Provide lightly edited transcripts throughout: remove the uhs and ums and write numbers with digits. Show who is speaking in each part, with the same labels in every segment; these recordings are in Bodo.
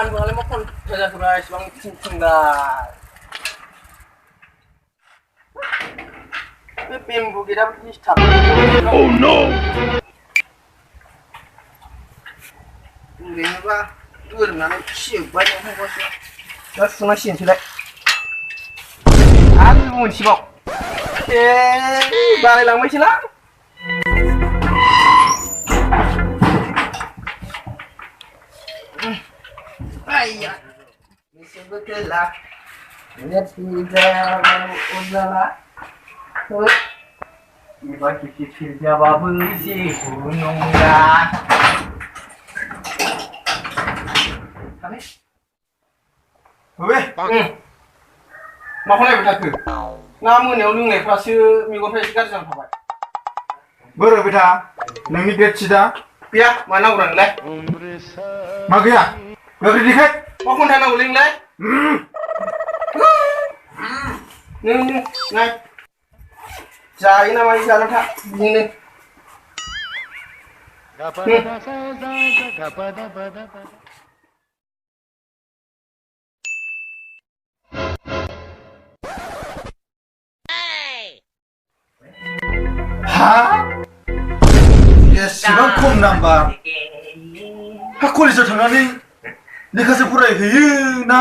Speaker 1: सानदुंआलाय मा खन्था जाखोब्रा इसिबां थिं-थिंदा बे बेम्बु गेटआबो डिस्टार्ब Oh no! ओरैनोबा गोरोमनानै सिजोब्बाय नोंथांखौसो दा सुनांसिगोनसोलाय आरो मोनसेबाव बारायलांबायसोलां Ayah, bisa bergerak, lihat tidak udahlah. Tiba kecil Jawa berisi gunungnya. Habis? मा खालामबाय थाखो ना मोनायाव लोंनायफ्रासो मेगनफ्रा एसे गाज्रि जाना थाबाय बोरो बेटा नोंनि बेड सिटआ गैया मा नांगौ नोंलाय मा गैया गोख्रै देखाय मा खन्था नांगौलै नोंलाय नों नाय जायो ना मायो जाना था बिदिनो एसेबां खम नाम्बार हा कलेजाव थांनानै लेखासो फरायहैयो ना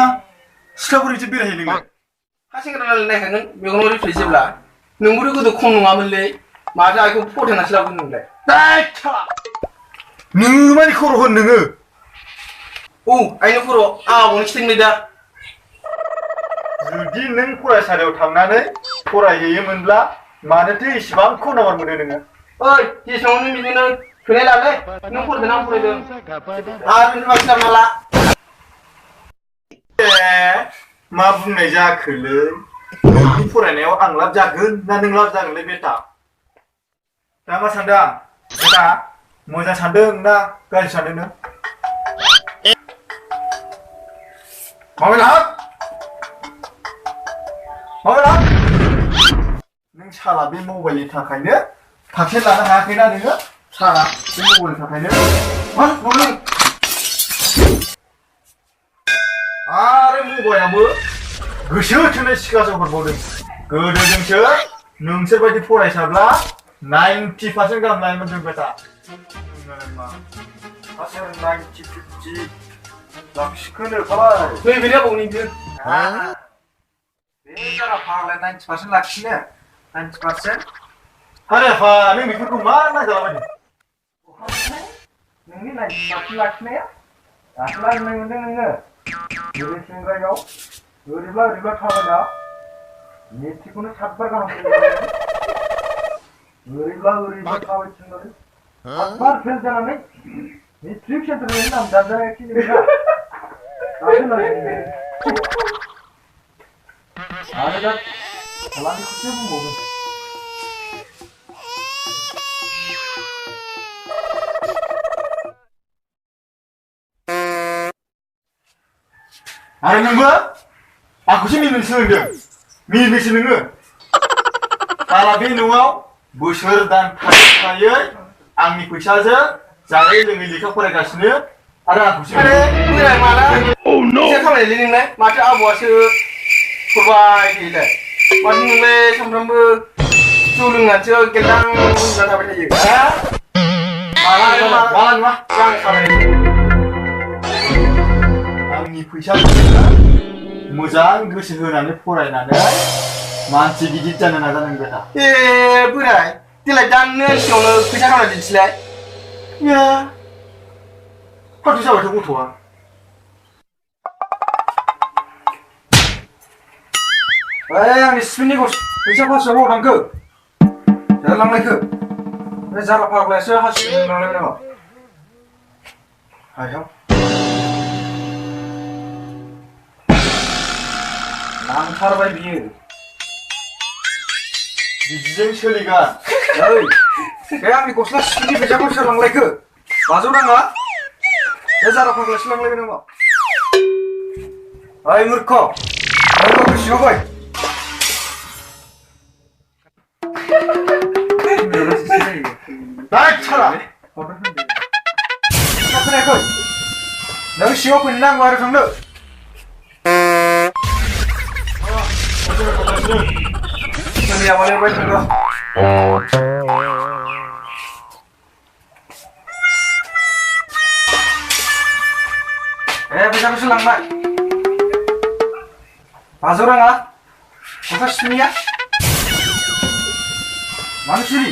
Speaker 1: सिख्लाफोरजोंसो बेरायहैयो नोंलाय हा सेंग्रा नालाय नायखागोन मेगनाव रिफ्लेक्ट जेब्ला नोंबोथ' गोदो खम नङामोनलै माथो आइखौ फथायनासो लाबोदों नोंलाय नोङो मानि खर' होन नोङो औ आइनो खर' आबौनो खिथादोंलै दा जुदि नों फरायसालियाव थांनानै फरायहैयोमोनब्ला मानोथो इसेबां खम नाम्बार मोनो नोङो ओइ जेसेबां नों बिदिनो थोनाय लालै नों फरायदों आं फरायदों आरो नों बांसिन दामना ला मा बुंनाय जाखोलै नोंनि फरायनायाव आं लाब जागोन ना नों लाब जागोनलै बेटा दा मा सानदों बेटा मोजां सानदों ना गाज्रि सानदों नों मबाइल हाब नों साला बे मबाइलनि थाखायनो फाक्सेन लानो हायाखैना नोङो साला बे मबाइलनि थाखायनो मा बुंदों आरो मबाइलाबो गोसो थोनाय सिख्ला जहरबावदों गोदोजोंसो नोंसोरबायदि फरायसाब्ला 90% गाहाम लायोमोन जों बेटा आसोर 90-50 लाखिखोनो खाबाय नै बेनो आबौनि बियो बे जारा फाग्ला 90% लाखिनो 90% अरे फा नों बेफोरखौ मा नायजालाबायदों नोंनि 90% लाखिनाया दाख्लै होननाय मोनदों नोङो गोदो सेंग्रायाव ओरैब्ला थाबायना मेट्रिकखौनो 7 बार गाहाम ओरैब्ला थाबायथिंनानै 7 बार फेल जानानै मेट्रिक सेन्टारनि नाम दानजायाखै नोंना दासो नायदों आरो दा खालामखौसो बुंबावदों आरो नोंबो आंखौसो मिनिनो सोलोंदों मिनिनोसो नोङो साला बे न'आव बोसोर दान थायै आंनि फैसाजों जायै लोङै लेखा फरायगासिनो आरो आंखौसो बोराय माला फैसा खामायनायलै नोंलाय माथो आबौआसो हरबाय थायोलाय माथो नोंलाय सामफ्रामबो जौ लोंनानैसो गेलदां उन्दुना थाबाय थायो माला नङा आं खामायनाय आंनि फैसाजों मोजां गोसो होनानै फरायनानै मानसि गिदिर जानो नाजानांगोन बेटा बोराय देलाय दाननो सिगाङावनो फैसा खामायना दिन्थिलाय फाल्थु जाबायथ' गथ'आ आंनि सिपिननि फैसा फासस' बाव थांखो लांनायखो बे जारा फाग्लायासो हासिब लांलायबाय नामा हायाव नांथारबाय बियो बिदिजों सोलिगोन बे आंनि गस्ला सिपिननि फैसाखौ सोर लांलायखो 500 राङा बे जारा फाग्लायासो लांलायबाय नामा ओइ मूर्ख नोंखौ गोसोआव फै खोनायाखै नों सिङाव फैनो नांगौ आरो थांनो सोरनिया माने बाय थांगौ फैसाखौसो लांबाय 500 राङा फैसा सिनिया मानो सिरि